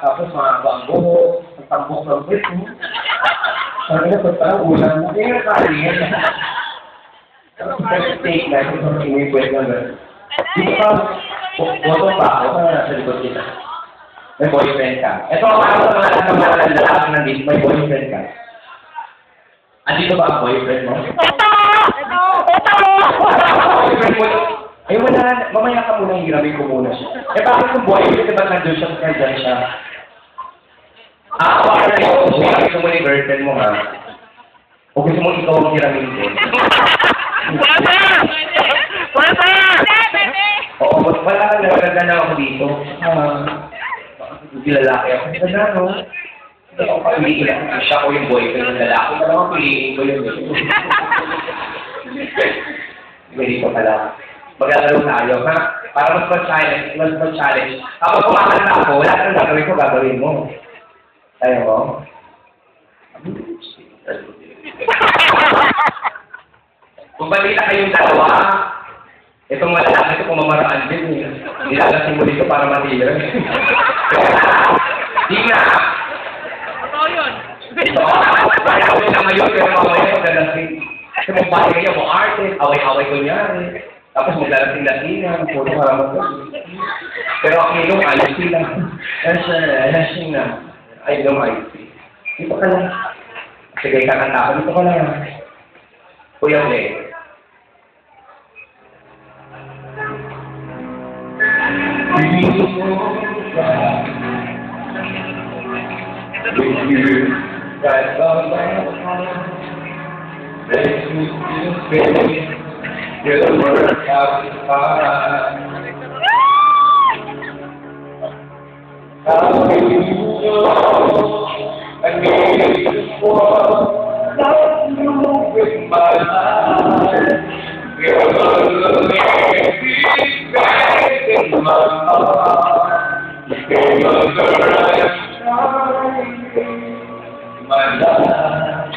tapos mahaba ang buho, ang tampok ng pwit mo. Sabi na, pag parang ulan mo, kaya nakakalingin. Steak na, kung pwede na. Dito pa, boto pa ako, kung nasa likod kita. May boyfriend ka. Ito ang mga lalaki nandito, may boyfriend ka. Andito ba ang boyfriend mo? Ito! Boyfriend mo, ay wala, mamaya ka muna, hiramin ko muna siya. Eh bakit kung boyfriend, diba nandun siya, kaya dyan siya? Baka na rin, gusto mo ni girlfriend mo ha? O gusto mo ikaw ang hiramin ko? Pwede! Oo, wala ka na ako dito. Hindi lalaki ako. Ganda, no? Hindi ako piliin ako. Siya ko yung boyfriend ng lalaki. Parang piliin ko yun. Hindi ko pala. Maglalaro tayo, ha? Para mas challenge. Kapag kumakas na ako, wala ka nang gagawin mo. Tayo mo? Kung balita kayong dalawa, itong malalaki ito pumamaraan din. Nilalasing mo dito para matira. Di nga. Totoo yun. Kaya ako na ngayon, pero mamaya maglalasing. Kasi mong bahay kayo, mo artist, away-away ko niya. Tapos maglalasing-lasingan, puro paramat. Pero ang ilong, ayos sila. Lasing na. Ay, ilong ayos. Dito ka lang. Sige, kakanta ko. Dito ka lang. Kuya Ble. With you, right by my heart, makes me feel safe. You're the work out the fire. How do you know I need you for love you with my life? You're the living back in my heart. You're the right my life.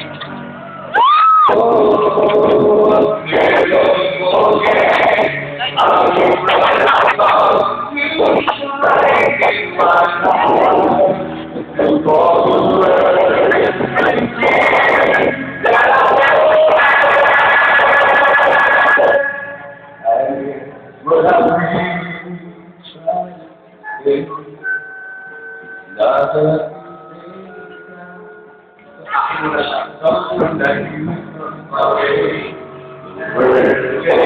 Oh, never forget. I'll be right about you. Shine in my life. For the world but I really tried. Another someone that you away. Forget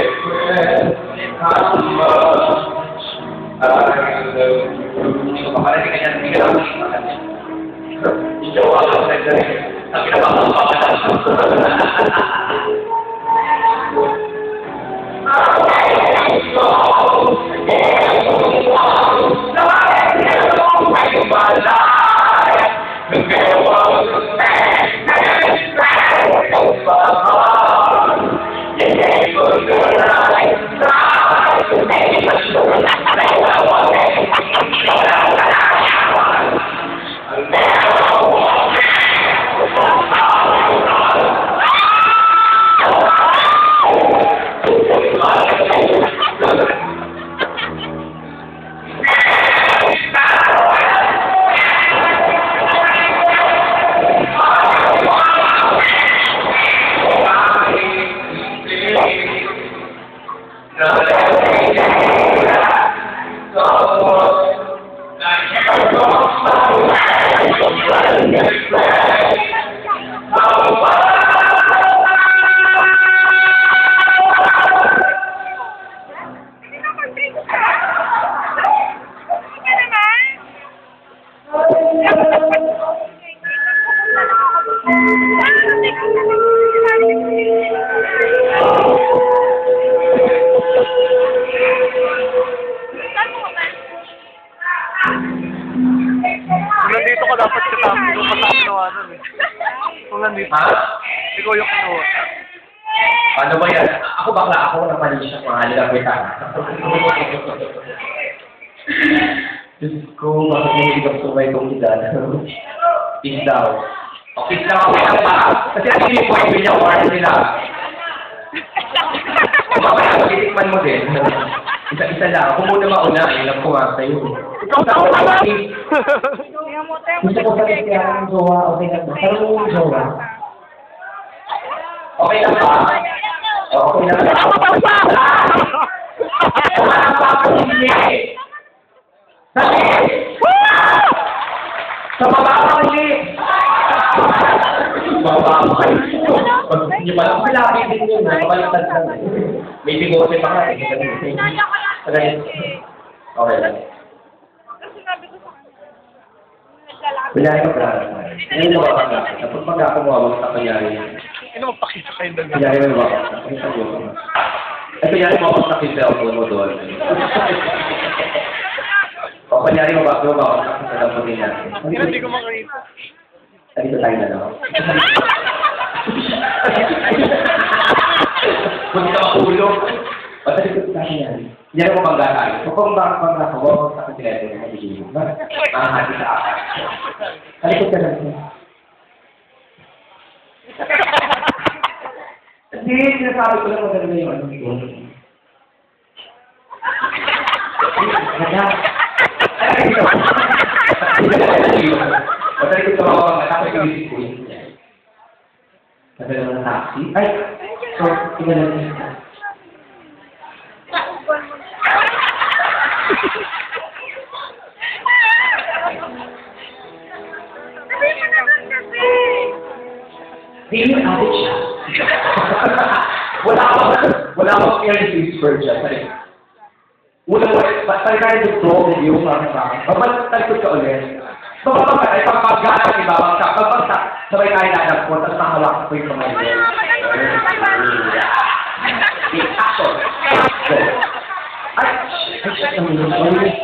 how much I love you. Makarating ka niyan, hindi ka lang hindi ako alam sa ito. Ang pinapakapakalan. Nandito ka dapat kasama. Ikaw pa sa kinuha nun eh. Kung nandito ka, ikaw yung kinuha. Ano ba yan? Ako bakla ako na mali siya mga halika. Diyos ko, bakit mo hindi ka sumay itong hidala? Peace daw. O, peace daw ako lang ba? Kasi ang hindi po yung niya, warn nila. Kung ba kaya, titikman mo din. Isa-isa lang. Kung muna mauna, ilang ko nga sa'yo. Ikaw na ako naman! Gusto ko sa kaya ng jowa, okay na ba? Pero yung jowa, Okay na ba? Okay na ba? Walang papasili! Dali! Sa baba ka ulit! Baba ka Hindi pa lang sila din yun. Mabaliktad lang. May bigote pa nga. Okay lang. Kunyari ka pala. Ngayon mo ka pala. Tapos pag ako mawawag sa kunyari. Ano magpakita kayo ng Kunyari mo ba? Ay, kunyari mo ako sa cellphone mo doon. O, kunyari mo ba? Ako sa cellphone din natin. Hindi ko makita. Dito tayo na lang. Huwag ka makulong. Patalikot sa akin yan. Hindi ako bangga tayo. Kung bangga ko, huwag sa akin sila yung magiging. Mahahati sa akin. Talikot ka lang. Hindi, sinasabi ko lang maganda yung ano. Ganda. Ay, ito. Patalikot ka mga bangga. Tapos yung isip ko yun. Sabi naman ng taxi. Ay! So, iba lang yun. Hindi yung adik siya. Wala akong early for dyan. Pari ka rin yung pro review para sa akin. Pagpagtalikot ka ulit. So, kapag ay pagpagana ng ibabang ka, pagpagsak, sabay tayo nadagpon, tapos nakawak ko yung kamay mo. Action! Go! Ay! Ay,